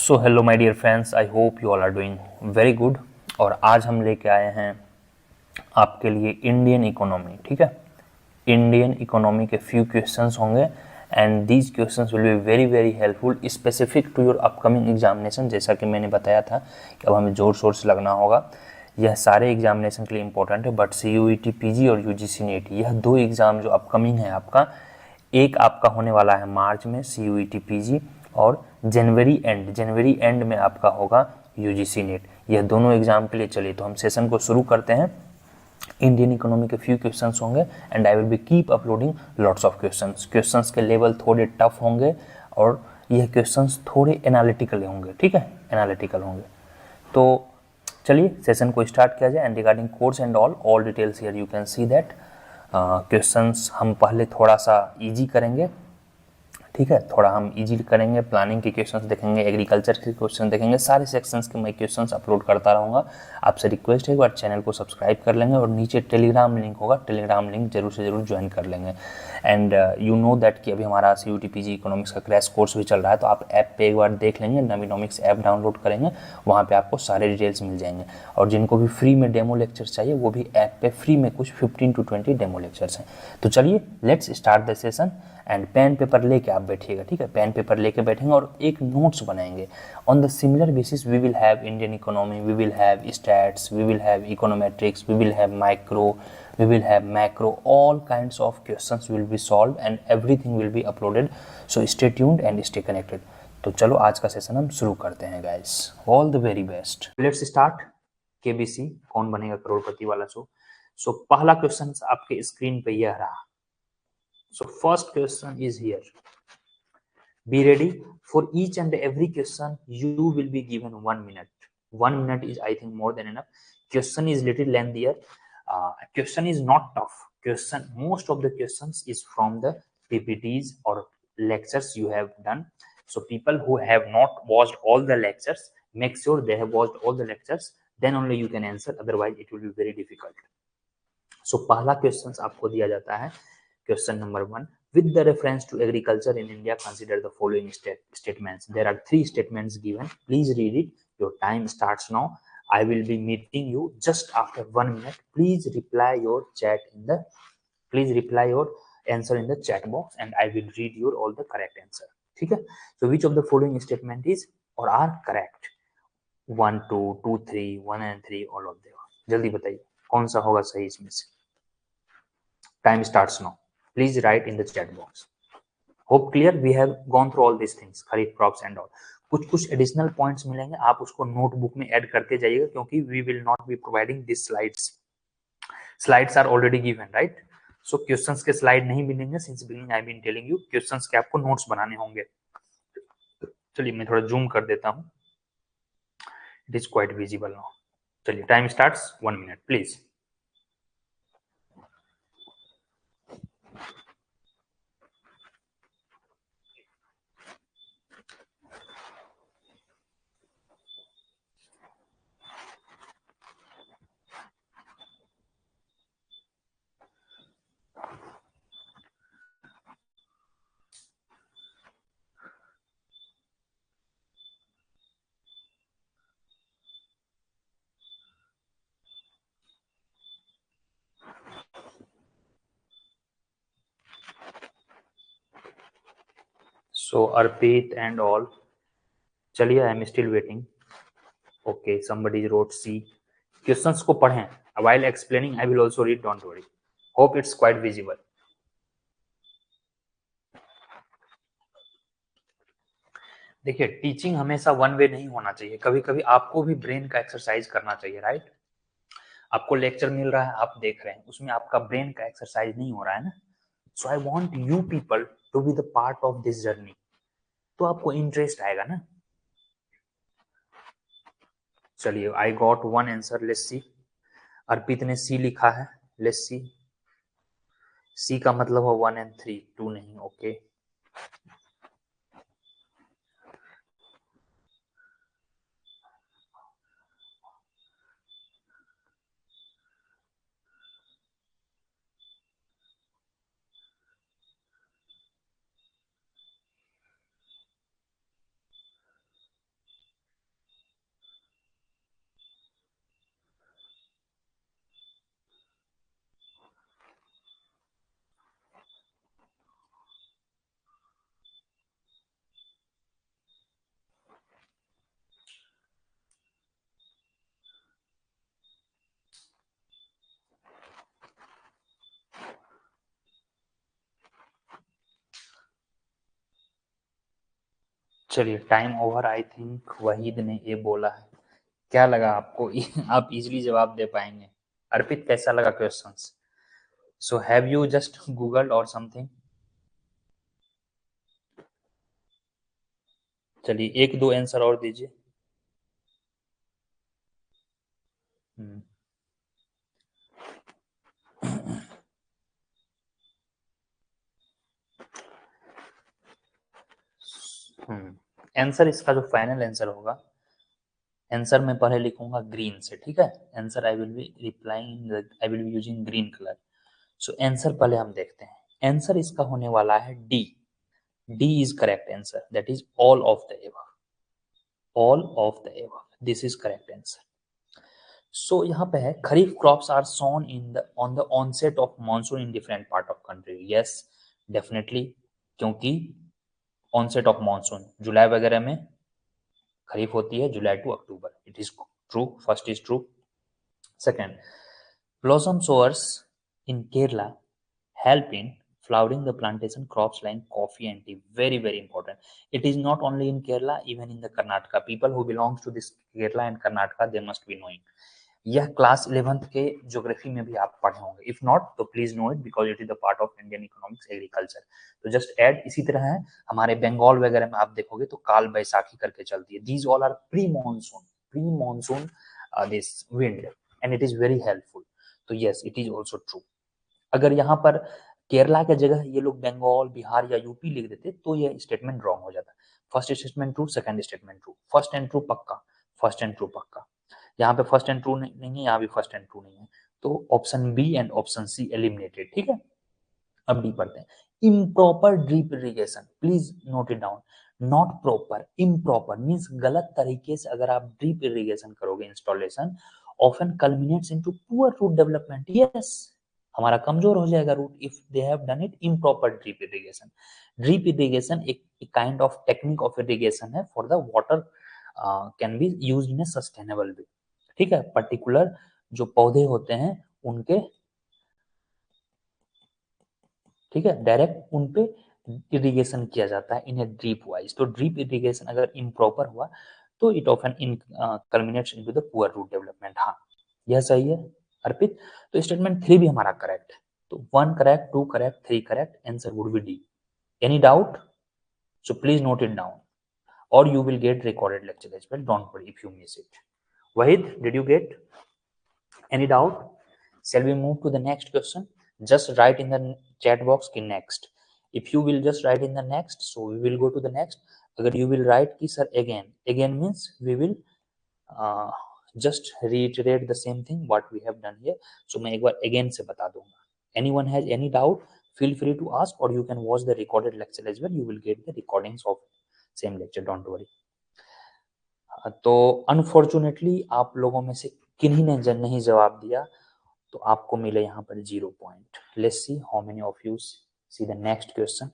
So hello my dear friends, I hope you all are doing very good. और आज हम लेके आए हैं आपके लिए इंडियन इकोनॉमी। ठीक है, इंडियन इकोनॉमी के फ्यू क्वेश्चंस होंगे and these questions will be very very helpful specific to your upcoming examination. जैसा कि मैंने बताया था कि अब हमें जोर शोर से लगना होगा। यह सारे एग्जामिनेशन के लिए इंपॉर्टेंट है, बट CUET PG और UGC NET यह दो एग्ज़ाम जो अपकमिंग है आपका, एक आपका होने वाला है मार्च में CUET PG और जनवरी एंड में आपका होगा UGC NET। यह दोनों एग्जाम के लिए चलिए तो हम सेशन को शुरू करते हैं। इंडियन इकोनॉमी के फ्यू क्वेश्चंस होंगे and I will be keep uploading lots of questions के लेवल थोड़े टफ होंगे और यह क्वेश्चंस थोड़े एनालिटिकल होंगे। ठीक है, एनालिटिकल होंगे। तो चलिए सेशन को स्टार्ट किया जाए। And regarding course and all details here you can see that questions हम पहले थोड़ा सा इजी करेंगे। ठीक है, थोड़ा हम इजी करेंगे, प्लानिंग के क्वेश्चंस देखेंगे, एग्रीकल्चर के क्वेश्चन देखेंगे, सारे सेक्शंस के मैं क्वेश्चंस अपलोड करता रहूँगा। आपसे रिक्वेस्ट है एक बार चैनल को सब्सक्राइब कर लेंगे और नीचे टेलीग्राम लिंक होगा, टेलीग्राम लिंक जरूर से जरूर ज्वाइन कर लेंगे। एंड यू नो दैट कि अभी हमारा CUET PG इकोनॉमिक्स का क्रैश कोर्स भी चल रहा है, तो आप ऐप पे एक बार देख लेंगे, नवीनॉमिक्स ऐप डाउनलोड करेंगे, वहाँ पे आपको सारे डिटेल्स मिल जाएंगे। और जिनको भी फ्री में डेमो लेक्चर चाहिए वो भी ऐप पे फ्री में कुछ 15 to 20 डेमो लेक्चर्स हैं। तो चलिए let's start the session. And pen paper लेके आप बैठिएगा। ठीक है, पेन पेपर लेके बैठेंगे और एक नोट्स बनाएंगे। On the similar basis we will have Indian economy, we will have stats, we will have econometrics, we will have micro, we will have macro, all kinds of questions will be solved and everything will be uploaded, so stay tuned and stay connected। तो चलो आज का session हम शुरू करते हैं guys. All the very best. Let's start. KBC कौन बनेगा करोड़पति वाला शो। सो पहला क्वेश्चन आपके स्क्रीन पे यह रहा। So first question is here. Be ready for each and every question. You will be given 1 minute. 1 minute is, I think, more than enough. Question is little lengthier. Question is not tough. Question, most of the questions is from the PPTs or lectures you have done. So people who have not watched all the lectures, make sure they have watched all the lectures. Then only you can answer. Otherwise, it will be very difficult. So पहला question आपको दिया जाता है, question number 1। with the reference to agriculture in India, consider the following statements. There are 3 statements given. Please read it. Your time starts now. I will be meeting you just after 1 minute. Please reply your answer in the chat box and I will read your all the correct answer. ठीक है, so which of the following statement is or are correct? 1 2 2 3 1 and 3 all of them. जल्दी बताइए कौन सा होगा सही इसमें से। Time starts now. Please write in the chat box. Hope clear? We have gone through all these things, खरीद props and all. कुछ एडिशनल पॉइंट्स मिलेंगे, आप उसको नोटबुक में ऐड करते जाइएगा क्योंकि we will not be providing this slides are already given, right. So questions के स्लाइड नहीं मिलेंगे। Since beginning I been telling you questions के आपको नोट्स बनाने होंगे। चलिए मैं थोड़ा जूम कर देता हूं, it is quite visible now. चलिए time starts 1 minute please. So Arpit and all, चलिए I am still waiting. Okay, somebody wrote C. Questions को पढ़ें। while explaining I will also read, don't worry. Hope it's quite visible. देखिए teaching हमेशा one way नहीं होना चाहिए, कभी कभी आपको भी ब्रेन का एक्सरसाइज करना चाहिए, राइट। आपको लेक्चर मिल रहा है, आप देख रहे हैं, उसमें आपका ब्रेन का एक्सरसाइज नहीं हो रहा है ना। So I want you people to be the part of this journey, तो आपको इंटरेस्ट आएगा ना। चलिए I got 1 answer, let's see. Arpit ने सी लिखा है, लेट्स सी। सी का मतलब है 1 and 3, 2 नहीं। ओके चलिए time over. I think Waheed ने ये बोला है। क्या लगा आपको? आप इजीली जवाब दे पाएंगे? अर्पित, कैसा लगा questions? So have you just Google और समथिंग? चलिए एक दो आंसर और दीजिए। आंसर इसका जो फाइनल आंसर होगा, आंसर मैं पहले लिखूंगा ग्रीन से, ठीक है? Answer I will be replying, I will be using green colour. So answer पहले हम देखते हैं। आंसर इसका होने वाला है D. D is correct answer, that is all of the above. All of the above, this is correct answer. So यहाँ पे है kharif crops are sown in the on the onset of monsoon in different part of country. Yes, definitely, क्योंकि ऑनसेट of monsoon जुलाई वगैरह में खरीफ होती है, July to October. It is true, first is true. Second, blossom sowers in Kerala help in flowering the plantation crops like coffee and tea. Very, very important. It is not only in Kerala, even in the Karnataka. People who belongs to this Kerala and Karnataka, they must be knowing. यह class 11th के geography में भी आप पढ़े होंगे। If not तो please know it, because it is the part of Indian economics agriculture. तो just add. इसी तरह है हमारे बंगाल वगैरह में आप देखोगे तो काल बैसाखी करके चलती है। These all are pre monsoon this wind, and it is very helpful. तो yes, it is also true. अगर यहाँ पर केरला के जगह ये लोग बंगाल, बिहार या यूपी लिख देते तो ये स्टेटमेंट रॉन्ग हो जाता। First statement true, second statement true, first and true पक्का, फर्स्ट एंड ट्रू पक्का। यहाँ पे फर्स्ट एंड ट्रू नहीं है, यहाँ भी फर्स्ट एंड ट्रू नहीं है, तो option B and option C eliminated. ठीक है, अब डी पढ़ते हैं। Improper drip irrigation, please note it down. Not proper, improper means गलत तरीके से अगर आप ड्रिप इरिगेशन करोगे, installation often culminates into poor root development. Yes, हमारा कमजोर हो जाएगा root if they have done it improper drip irrigation. Drip irrigation एक kind of technique of irrigation है for the water can be used in A sustainable वे। ठीक है, particular जो पौधे होते हैं उनके, ठीक है, डायरेक्ट उन पे इरिगेशन किया जाता है इन ए ड्रीप वाइज। तो ड्रीप इरिगेशन अगर इम्प्रॉपर हुआ तो it often in culminates into the poor root development. हाँ, यह सही है अर्पित। तो स्टेटमेंट 3 भी हमारा करेक्ट है। तो 1 correct, 2 correct, 3 correct, answer would B D. Any doubt? So please note it down, or you will get recorded lecture as well. Don't worry if you miss it. Wahid, did you get any doubt? Shall we move to the next question? Just write in the chat box ki next. If you will just write in the next, so we will go to the next. Agar you will write ki sir again means we will uh, just reiterate the same thing what we have done here. So मैं एक बार again से बता दूंगा. Anyone has any doubt? Feel free to ask, or you can watch the recorded lecture as well. You will get the recordings of same lecture. Don't worry. तो unfortunately आप लोगों में से किन्हीं ने नहीं जवाब दिया, तो आपको मिले यहाँ पर 0 point. Let's see how many of you see the next question.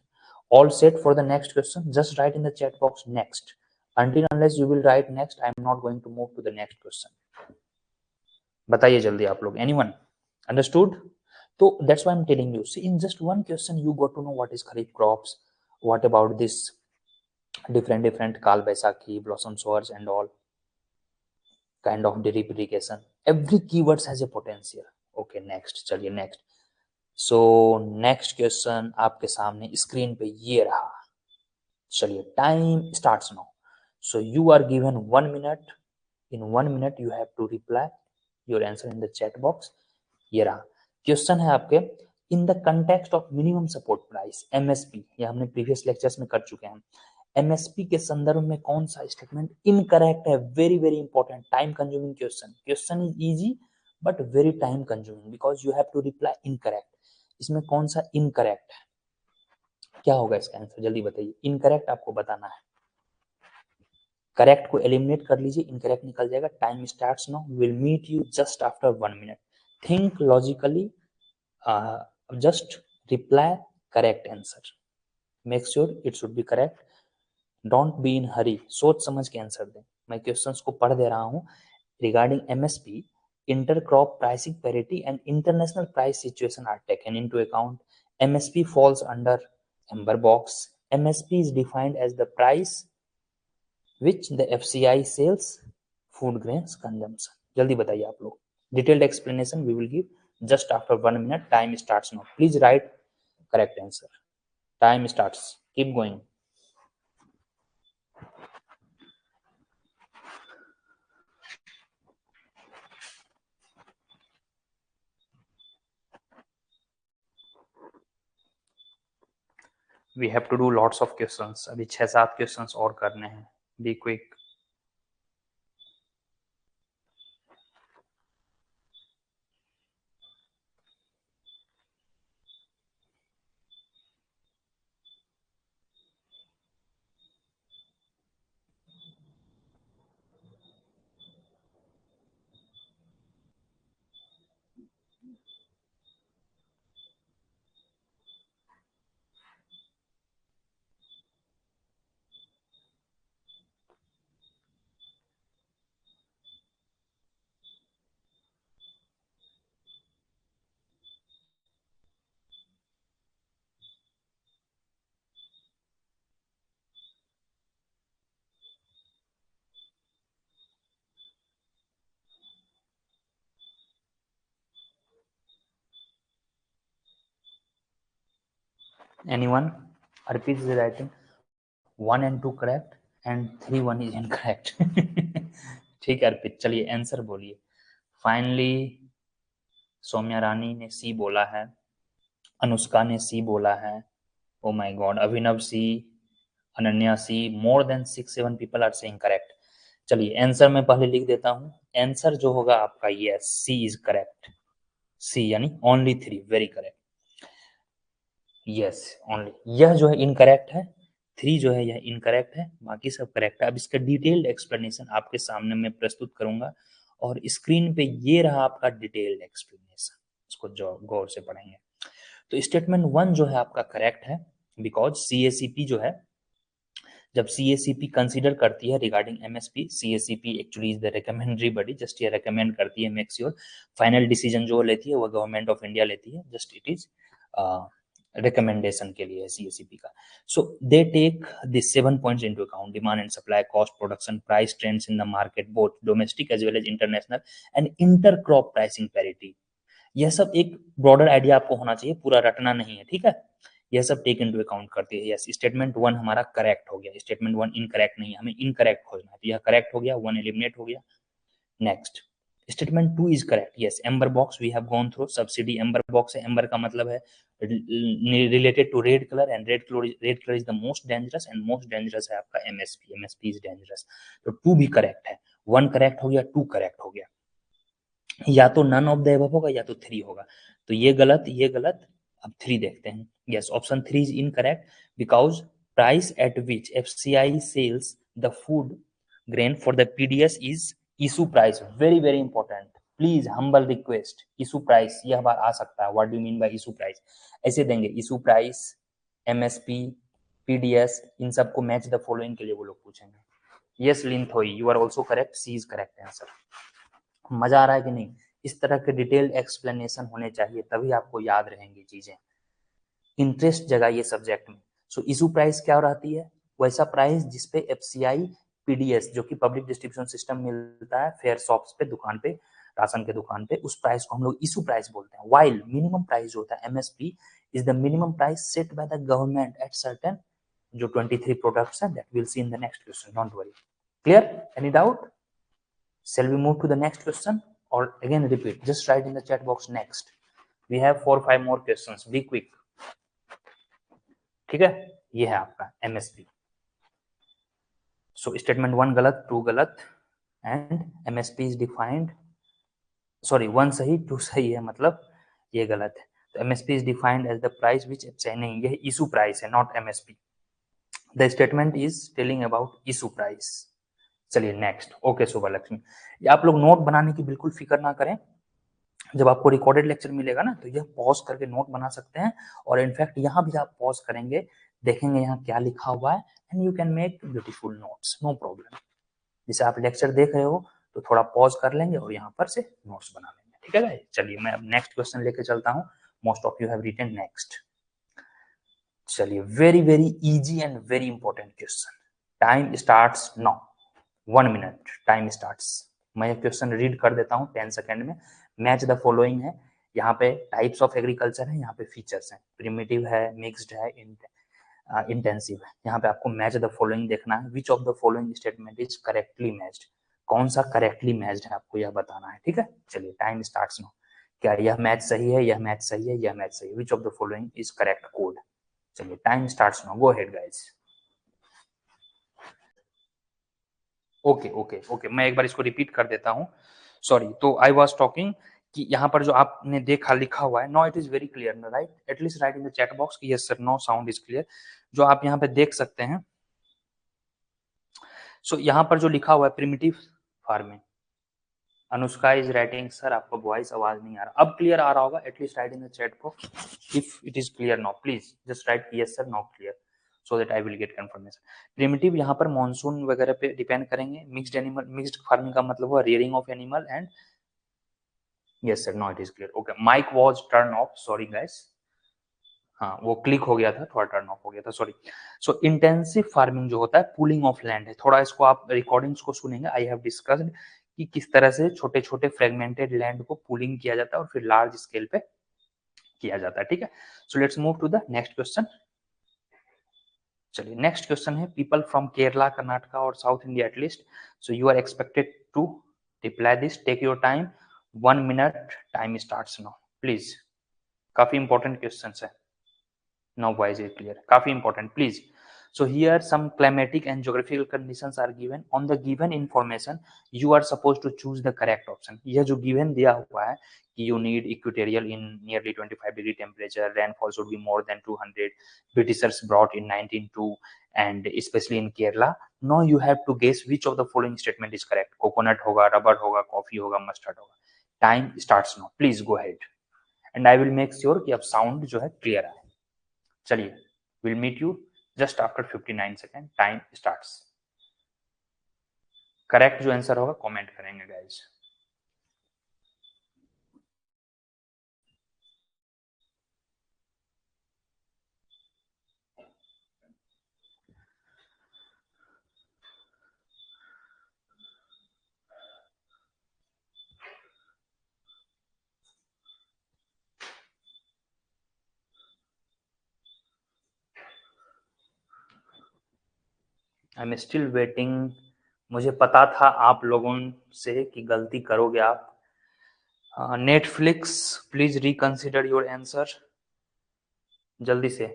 All set for the next question? Just right in the chat box next. Until unless you will write next, I am not going to move to the next question. बताइए जल्दी आप लोग। Anyone understood? So that's why I'm telling you. See, in just one question, you got to know what is kharif crops, what about this different Kal Baisakhi, blossom showers and all kind of drip irrigation. Every keywords has a potential. Okay, next. चलिए next. So next question आपके सामने screen पे ये रहा। चलिए time starts now. So you are given 1 minute. In 1 minute you have to reply your answer in the chat box. ये रहा question है आपके। In the context of minimum support price, MSP, ये हमने प्रीवियस लेक्चर्स में कर चुके हैं। एमएसपी के संदर्भ में कौन सा स्टेटमेंट इनकरेक्ट है? Very very important, time consuming question. Question is easy but very time consuming because you have to reply incorrect. इसमें कौन सा इनकरेक्ट है? क्या होगा इसका आंसर? जल्दी बताइए। इनकरेक्ट आपको बताना है। करेक्ट को एलिमिनेट कर लीजिए, इनकरेक्ट निकल जाएगा। Time starts now, will meet you just after 1 minute. Think logically, just reply correct answer. Make sure it should be correct. Don't be in hurry. सोच समझ के आंसर दें। मैं क्वेश्चंस को पढ़ दे रहा हूँ। Regarding MSP, intercrop pricing parity and international price situation are taken into account. MSP falls under amber box. MSP is defined as the price which the FCI sales food grains consumption. जल्दी बताइए आप लोग। Detailed explanation we will give just after 1 minute. Time starts now. Please write correct answer. Time starts. Keep going. We have to do lots of questions. अभी 6-7 questions और करने हैं. Be quick. Anyone? Arpit is writing 1 and 2 correct and 3 1 is incorrect. ठीक है अर्पित, चलिए answer बोलिए. Finally Saumya रानी ने C बोला है, अनुष्का ने सी बोला है, oh my God, Abhinav C, Ananya C, more than 6-7 people are saying correct. चलिए आंसर मैं पहले लिख देता हूं. आंसर जो होगा आपका yes, C is correct. C यानी only 3, very correct. Yes only, यह जो है इनकरेक्ट है, 3 जो है यह इनकरेक्ट है, बाकी सब करेक्ट है. अब इसका डिटेल्ड एक्सप्लेनेशन आपके सामने मैं प्रस्तुत करूंगा और स्क्रीन पे ये रहा आपका डिटेल्ड एक्सप्लेनेशन, इसको जो गौर से पढ़ेंगे. तो स्टेटमेंट 1 जो है आपका करेक्ट है, बिकॉज CACP जो है, जब CACP कंसीडर करती है regarding MSP, CACP actually is the recommendatory body, just ये रिकमेंड करती है, मेक श्योर फाइनल डिसीजन जो लेती है वो गवर्नमेंट ऑफ इंडिया लेती है, जस्ट इट इज रिकमेंडेशन के लिए CACP का. So they take this 7 points into account: demand and supply, cost, production, price trends in the market both domestic as well as international, and inter crop pricing parity. यह सब एक broader idea आपको होना चाहिए, पूरा रटना नहीं है, ठीक है. यह सब टेक इनटू अकाउंट करती है. यस, स्टेटमेंट 1 हमारा करेक्ट हो गया, स्टेटमेंट 1 इनकरेक्ट नहीं है, हमें इनकरेक्ट खोजना है, तो यह करेक्ट हो गया, 1 एलिमिनेट हो गया. Next, statement 2 is correct. Yes, amber box we have gone through, subsidy amber box है. एम्बर का मतलब है related to red colour, and red colour is the most dangerous, and most dangerous है आपका MSP इज डेंजरस. तो 2 भी correct है, 1 correct हो गया, 2 करेक्ट हो गया. या तो नन ऑफ द एबव होगा या तो 3 होगा, तो ये गलत, ये गलत. अब 3 देखते हैं. यस, option 3 is incorrect, because price at which FCI sales the food grain for the PDS is issue price. Very very important, please humble request. Issue price यह बार आ सकता है, what do mean by issue price, ऐसे देंगे issue price, MSP, PDS, इन सबको match the following के लिए वो लोग पूछेंगे. Yes Linthoi, you are also correct, C is correct answer. मजा आ रहा है कि नहीं? इस तरह के डिटेल्ड एक्सप्लेनेशन होने चाहिए, तभी आपको याद रहेंगी चीजें, इंटरेस्ट जगाइए सब्जेक्ट में. सो इशू प्राइस क्या रहती है? वैसा प्राइस जिसपे FCI PDS जो कि पब्लिक डिस्ट्रीब्यूशन सिस्टम मिलता है फेयर शॉप्स पे, दुकान पे, राशन के दुकान पे, उस प्राइस को हम लोग इशू प्राइस बोलते हैं. वाइल मिनिमम प्राइस जो होता है MSP is the minimum price set by the government at certain जो 23 प्रोडक्ट्स हैं, that will see in the next question, don't worry. Clear? Any doubt? Shall we move to the next question or again repeat? Just write in the chat box next. We have 4-5 more questions. Be quick. ठीक है, ये है आपका MSP. So statement 1 गलत, 2 गलत, and MSP is defined. Sorry, 1 सही, 2 सही है, मतलब ये गलत है. तो MSP is defined as the price which नहीं, ये issue price है, not MSP. The statement is telling about issue price. चलिए नेक्स्ट. ओके सुबह लक्ष्मी, आप लोग नोट बनाने की बिल्कुल फिक्र ना करें. जब आपको रिकॉर्डेड लेक्चर मिलेगा ना, तो यह पॉज करके नोट बना सकते हैं, और इनफैक्ट यहाँ भी आप पॉज करेंगे, देखेंगे यहाँ क्या लिखा हुआ है, and you can make beautiful notes, no problem. जैसे आप लेक्चर देख रहे हो तो थोड़ा पॉज कर लेंगे और यहाँ पर से नोट्स बना लेंगे. ठीक है गाइस, चलिए मैं अब नेक्स्ट क्वेश्चन लेके चलता हूँ. Most of you have written next. चलिए, very very easy and very important question. Time starts now. 1 minute, time starts. मैं क्वेश्चन रीड कर देता हूँ 10 सेकेंड में। मैच द फॉलोइंग है, यहाँ पे टाइप्स ऑफ एग्रीकल्चर है, यहाँ पे फीचर्स हैं, प्रिमिटिव है, मिक्स्ड है, इंटेंसिव है। यहाँ पे आपको मैच द फॉलोइंग देखना है, which of the following statement is correctly matched, कौन सा करेक्टली मैच्ड है आपको यह बताना है, ठीक है। चलिए टाइम स्टार्ट्स नाउ। क्या यह मैच सही है, यह मैच सही है, यह मैच सही है, which of the following is correct code. चलिए time starts now, go ahead guys. Okay okay okay, मैं एक बार इसको रिपीट कर देता हूँ, सॉरी। तो आई वाज टॉकिंग कि यहाँ पर जो आपने देखा लिखा हुआ है, no it is very clear ना, right, at least right in the chat box कि yes sir no sound is clear. जो आप यहाँ पे देख सकते हैं, सो यहाँ पर जो लिखा हुआ है primitive farming, Anushka is writing sir आपका वॉइस आवाज नहीं आ रहा, अब क्लियर आ रहा होगा, at least right in the chat box if it is clear now, please just write yes sir no clear, so that I will get confirmation. Primitive यहाँ पर मॉनसून वगैरह पे डिपेंड करेंगे, मिक्स्ड एनिमल, मिक्स्ड फार्मिंग का मतलब हुआ rearing of animal and yes sir no it is clear. Okay, mike was turn off, sorry guys, हाँ वो क्लिक हो गया था, थोड़ा टर्न ऑफ हो गया था, सॉरी। सो इंटेंसिव फार्मिंग जो होता है पुलिंग ऑफ लैंड है, थोड़ा इसको आप रिकॉर्डिंग्स को सुनेंगे, आई हैव डिस्कस्ड कि किस तरह से छोटे छोटे फ्रेगमेंटेड लैंड को पुलिंग किया जाता है और फिर लार्ज स्केल पे किया जाता है, ठीक है। So let's move to the next question. चलिए नेक्स्ट क्वेश्चन है, पीपल फ्रॉम केरला, कर्नाटका और south India at least, so you are expected to reply this, take your time, 1 minute, time starts now please. काफी इंपॉर्टेंट क्वेश्चन है, now why is it clear, काफी important please। so here some climatic and geographical conditions are given, on the given information you are supposed to choose the correct option। यह जो given दिया हुआ है कि you need equatorial in nearly 25 degree temperature, rainfall should be more than 200, Britishers brought in 1902 and especially in Kerala, now you have to guess which of the following statement is correct, coconut होगा, rubber होगा, coffee होगा, mustard होगा। time starts now, please go ahead and I will make sure कि अब sound जो है clear आए। चलिए will meet you just after 59 second, time starts. Correct जो आंसर होगा कमेंट करेंगे guys. I am still waiting, मुझे पता था आप लोगों से कि गलती करोगे आप। Netflix please reconsider your answer जल्दी से।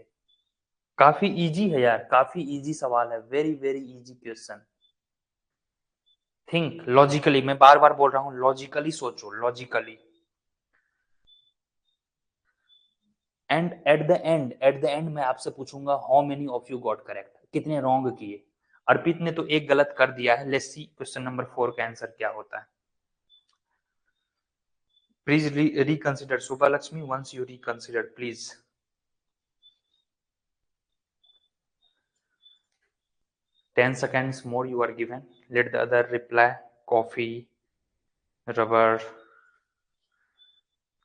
काफी इजी है यार, काफी इजी सवाल है, very very easy question. Think logically, मैं बार बार बोल रहा हूं लॉजिकली सोचो, logically. And at the end मैं आपसे पूछूंगा how many of you got correct, कितने रॉन्ग किए। अर्पित ने तो एक गलत कर दिया है, लेट्स सी क्वेश्चन नंबर 4 का आंसर क्या होता है। Please reconsider Subha Lakshmi, once you reconsider please. Ten seconds more you are given, let the other reply, coffee, rubber।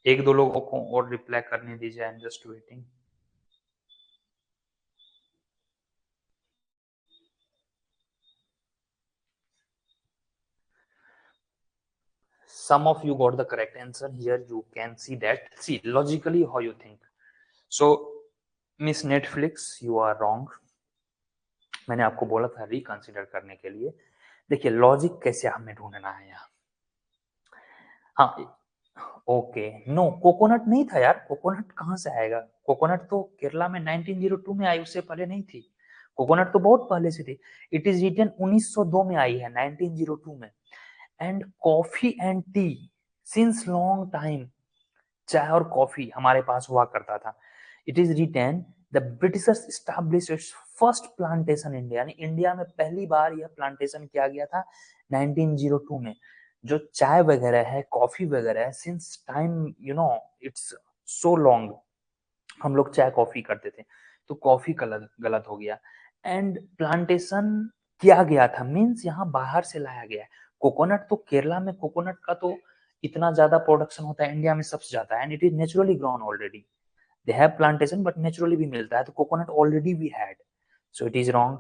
एक दो लोगों को और रिप्लाई करने दीजिए, I am just waiting. some of you got the correct answer, here you can see that, see logically how you think। so miss Netflix you are wrong, मैंने आपको बोला था रिकंसिडर करने के लिए। देखिए लॉजिक कैसे हमें ढूंढना है यहाँ। हाँ ओके, नो कोकोनट नहीं था यार, कोकोनट कहाँ से आएगा, कोकोनट तो केरला में 1902 में आई, उससे पहले नहीं थी, कोकोनट तो बहुत पहले से थी। इट इज रिटन 1902 में आई है, 1902 में। And coffee and tea since long time, चाय और कॉफी हमारे पास हुआ करता था। It is written the Britishers established its first plantation India, यानी इंडिया में पहली बार यह प्लांटेशन किया गया था 1902 में। जो चाय वगैरह है, कॉफी वगैरह है, since time you know it's so long, हम लोग चाय कॉफी करते थे, तो कॉफी गलत गलत हो गया। एंड प्लांटेशन किया गया था मींस यहाँ बाहर से लाया गया है। कोकोनट तो केरला में कोकोनट का तो इतना ज्यादा प्रोडक्शन होता है, इंडिया में सबसे ज्यादा है, and it is naturally grown already, they have plantation but naturally भी मिलता है, तो coconut already we had, so it is wrong.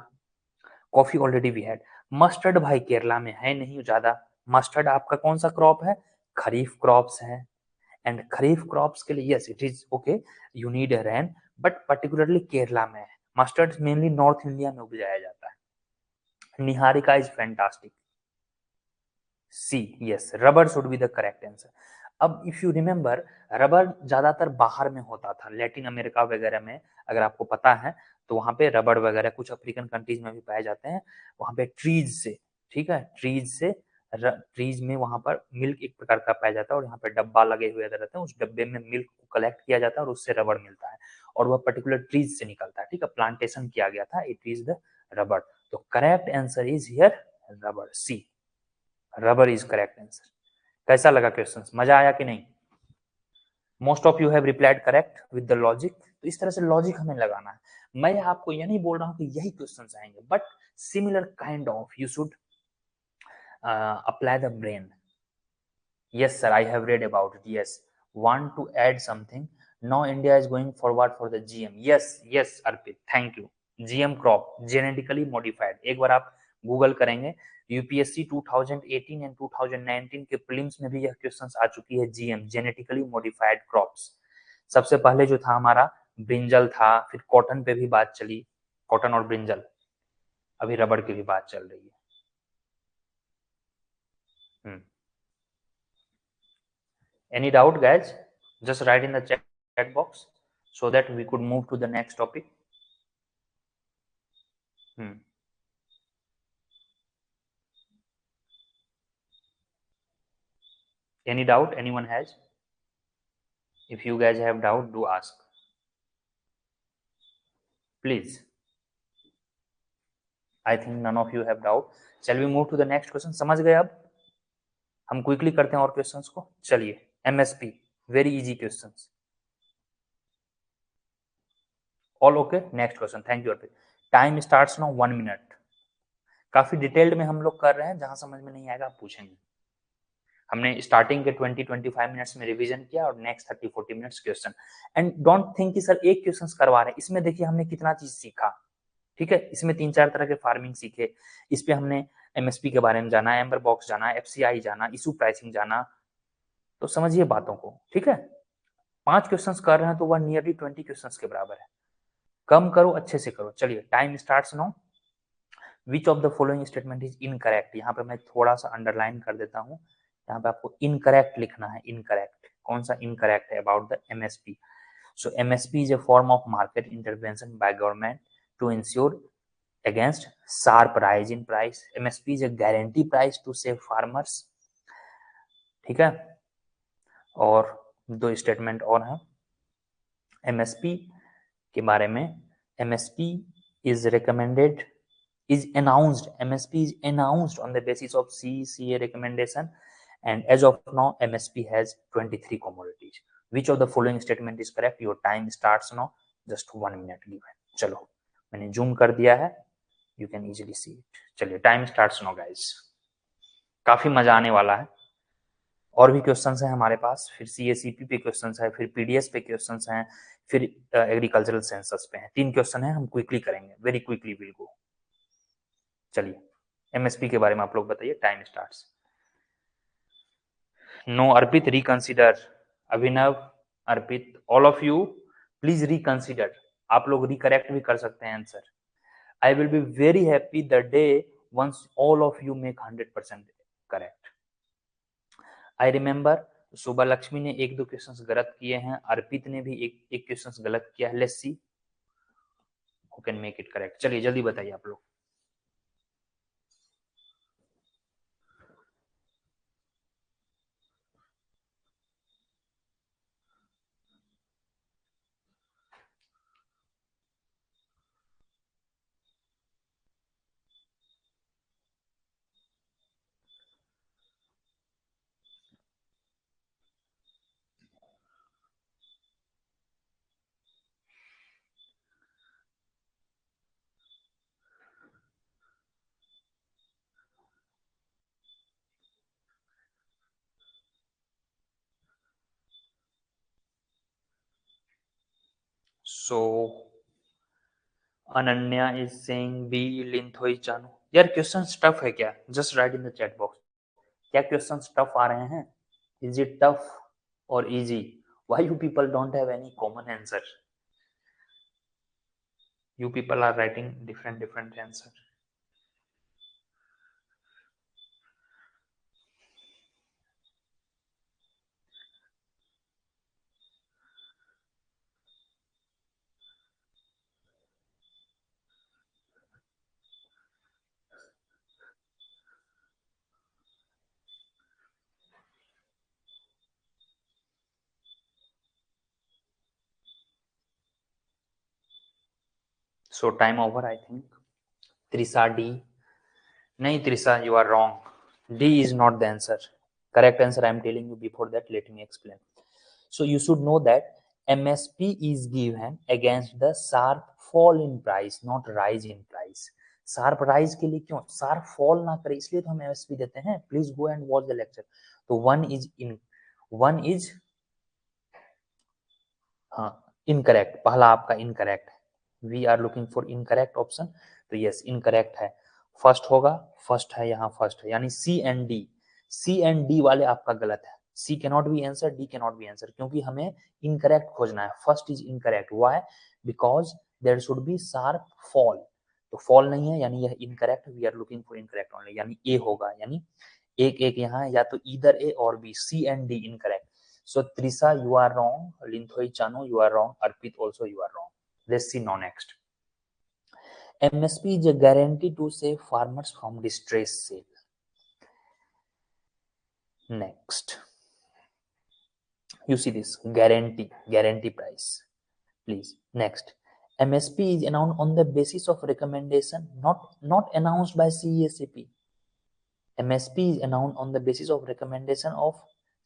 Coffee already we had, mustard भाई केरला में है नहीं ज्यादा। मस्टर्ड आपका कौन सा क्रॉप है? खरीफ क्रॉप्स है। एंड खरीफ क्रॉप्स के लिए yes it is okay, you need rain, but particularly Kerala में है। मस्टर्ड मेनली नॉर्थ इंडिया में उगाया जाता है। Niharika is fantastic. C yes, rubber should be the correct answer. अब इफ यू रिमेंबर, रबर ज्यादातर बाहर में होता था, लैटिन अमेरिका वगैरह में, अगर आपको पता है तो वहां पे रबर वगैरह कुछ अफ्रीकन कंट्रीज में भी पाए जाते हैं। वहां पे ट्रीज से, ठीक है, ट्रीज से, ट्रीज में वहां पर मिल्क एक प्रकार का पाया जाता है, और यहाँ पे डब्बा लगे हुए रहते हैं, उस डब्बे में मिल्क को कलेक्ट किया जाता है और उससे रबर मिलता है, और वह पर्टिकुलर ट्रीज से निकलता है। ठीक है, प्लांटेशन किया गया था, इट इज द रबर। तो correct answer is here rubber, C, rubber is correct answer. कैसा लगा क्वेश्चन, मजा आया कि नहीं? Most of you have replied correct with the logic. तो इस तरह से लॉजिक हमें लगाना है। मैं आपको ये नहीं बोल रहा हूं कि यही क्वेश्चन आएंगे, but similar kind of you should apply the brain. Yes, sir, I have read about it. Yes. Want to add something? Now India is going forward for the GM. Yes, yes, Arpit, thank you. GM crop, genetically modified. एक बार आप Google करेंगे, UPSC 2018 and 2019 के prelims में भी यह questions आ चुकी है। GM, genetically modified crops. सबसे पहले जो था हमारा ब्रिंजल था, फिर कॉटन पे भी बात चली, कॉटन और ब्रिंजल, अभी रबड़ की भी बात चल रही है। Any doubt, guys? Just write in the chat box so that we could move to the next topic. Any doubt anyone has? If you guys have doubt, do ask. Please. I think none of you have doubt. Shall we move to the next question? समझ गए अब? हम quickly करते हैं और questions को। चलिए, MSP, very easy questions. All okay? Next question. Thank you Arpit. Time starts now 1 minute. काफी डिटेल्ड में हम लोग कर रहे हैं, जहां समझ में नहीं आएगा आप पूछेंगे। हमने स्टार्टिंग के 20-25 मिनट्स में रिवीजन किया और next 30-40 minutes question. And don't think कि सर एक क्वेश्चन करवा रहे हैं, इसमें देखिए हमने कितना चीज सीखा। ठीक है, इसमें 3-4 तरह के फार्मिंग सीखे, इस पे हमने एमएसपी के बारे में जाना, एम्बर बॉक्स जाना, एफसीआई जाना, इशू प्राइसिंग जाना। तो समझिए बातों को, ठीक है। 5 क्वेश्चन कर रहे हैं तो वह नियरली 20 क्वेश्चन के बराबर है। कम करो, अच्छे से करो। चलिए, time starts now. Which of the following statement is incorrect? यहाँ पे मैं थोड़ा सा अंडरलाइन कर देता हूँ। यहाँ पे आपको इनकरेक्ट लिखना है। इनकरेक्ट, कौन सा इनकरेक्ट है about the MSP? So MSP is a form of market intervention by government to ensure against sharp rise in price. MSP is a guarantee price to save farmers. ठीक है, और 2 statement और हैं MSP के बारे में। MSP is recommended, is announced, MSP is announced on the basis of CCA recommendation, and as of now MSP has 23 commodities. Which of the following statement is correct? Your time starts now. Just 1 minute given. चलो, मैंने zoom कर दिया है, you can easily see it. चलिए, time starts now guys. काफी मजा आने वाला है। और भी क्वेश्चंस हैं हमारे पास, फिर सीएसीपी पे क्वेश्चंस है, फिर पीडीएस पे क्वेश्चंस हैं, फिर एग्रीकल्चरल सेंसस पे हैं। 3 क्वेश्चन हैं, हम क्विकली करेंगे, वेरी क्विकली विल गो। चलिए, एमएसपी के बारे में आप लोग बताइए। Time starts. No Arpit, reconsider. Abhinav, Arpit, all of you please reconsider. आप लोग रिकरेक्ट भी कर सकते हैं answer. I will be very happy the day once all of you make 100% correct. I remember सुबह लक्ष्मी ने 1-2 क्वेश्चंस गलत किए हैं, अर्पित ने भी एक क्वेश्चंस गलत किया है। Let's see who can make it correct. चलिए जल्दी बताइए आप लोग। So Ananya is saying B, Linthoi Chanu. यार क्वेश्चन टफ है क्या? Just right in the chat box, क्या क्वेश्चन टफ आ रहे हैं? इज इट टफ और easy? Why you people don't have any common answer? You people are writing different answer. So time over, I think. Trisa D. नहीं Trisa, you are wrong. D is not the answer. Correct answer I am telling you. Before that, let me explain. So you should know that MSP is given against the sharp fall in price, not rise in price. Sharp rise के लिए क्यों? Sharp fall ना करे इसलिए तो हम MSP देते हैं. Please go and watch the lecture. तो वन इज हाँ इनकरेक्ट. पहला आपका इनकरेक्ट है. We are looking for incorrect option. तो यस इनकरेक्ट है. फर्स्ट होगा, फर्स्ट है यहाँ, फर्स्ट है यानी सी एंड डी वाले आपका गलत है. C cannot be answer, D cannot be answer, क्योंकि हमें इनकरेक्ट खोजना है. First is incorrect. Why? Because there should be sharp fall. तो फॉल नहीं है यानी यह incorrect. We are looking for incorrect only, यानी ए होगा. यानी एक एक यहाँ या तो इधर ए और B. C and D incorrect. So Trisa, you are wrong. Linthoi Chanu, you are wrong. Arpit also, you are wrong. Let's see now next. MSP is a guarantee to save farmers from distress sale. Next, you see this guarantee price. Please next. MSP is announced on the basis of recommendation, not announced by CACP. MSP is announced on the basis of recommendation of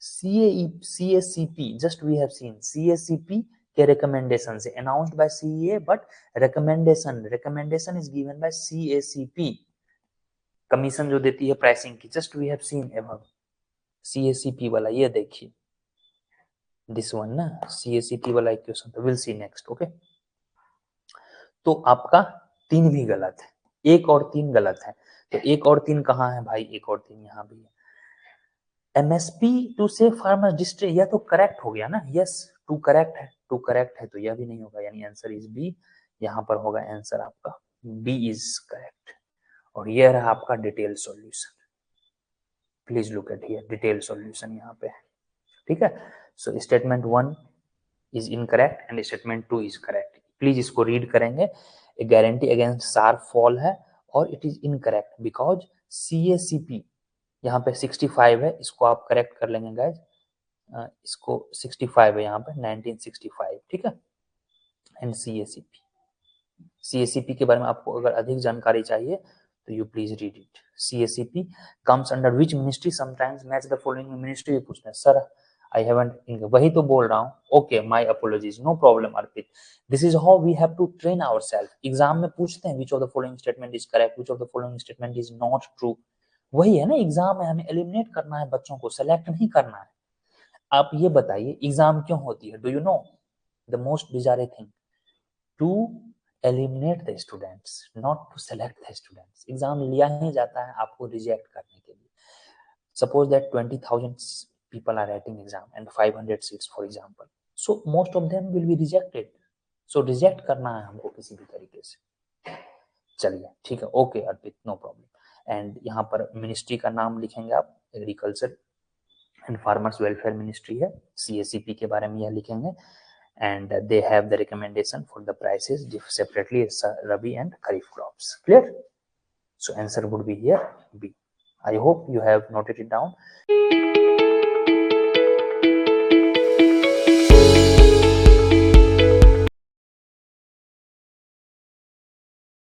CACP. Just we have seen CACP के recommendation से announced by CEA, but recommendation is given by CACP. Commission जो देती है pricing की, just we have seen above. CACP वाला ये देखिए, this one ना CACP वाला इक्वेशन. तो we'll see next. ओके तो आपका 3 भी गलत है, 1 और 3 गलत है. तो 1 और 3 कहाँ है भाई? 1 और 3 यहाँ भी है. MSP टू से फार्मर डिस्ट्रेस, यह तो करेक्ट हो गया ना. यस टू करेक्ट है तो यह भी नहीं होगा, यानी आंसर इज बी. यहाँ पर होगा आंसर आपका बी इज करेक्ट. और यह रहा आपका detail solution. Please look at here, detail solution यहाँ पे है. ठीक है. So statement 1 is incorrect and statement 2 is correct. Please इसको रीड करेंगे. ए गारंटी अगेंस्ट शार्प फॉल है और it is incorrect because CACP यहाँ पे 65 है. इसको आप करेक्ट कर लेंगे गाइज. इसको 65 है यहाँ पे 1965. ठीक है. एंड CACP के बारे में आपको अगर अधिक जानकारी चाहिए तो you please read it. CACP comes under which ministry? Sometimes match the following ministry भी पूछते हैं. सर आई हैवंट, वही तो बोल रहा हूँ. Okay my apologies, no problem Arpit. This is how we have to train ourselves. Exam में पूछते हैं which of the following statement is correct, which of the following statement is not true. वही है ना एग्जाम में, हमें एलिमिनेट करना है बच्चों को, सेलेक्ट नहीं करना है. आप ये बताइए एग्जाम क्यों होती है? Do you know the most bizarre thing? To eliminate the students, not to select the students. Exam लिया ही जाता है आपको रिजेक्ट करने के लिए. Suppose that 20,000 people are writing exam and 500 seats for example, so most of them will be rejected. so reject करना है हमको किसी भी तरीके से. चलिए ठीक है. Okay Arpit, no problem. And यहाँ पर मिनिस्ट्री का नाम लिखेंगे आप, agriculture and farmers welfare ministry है. CACP के बारे में यह लिखेंगे. And they have the recommendation for the prices separately rabi and kharif crops. Clear? So answer would be here B. I hope you have noted it down.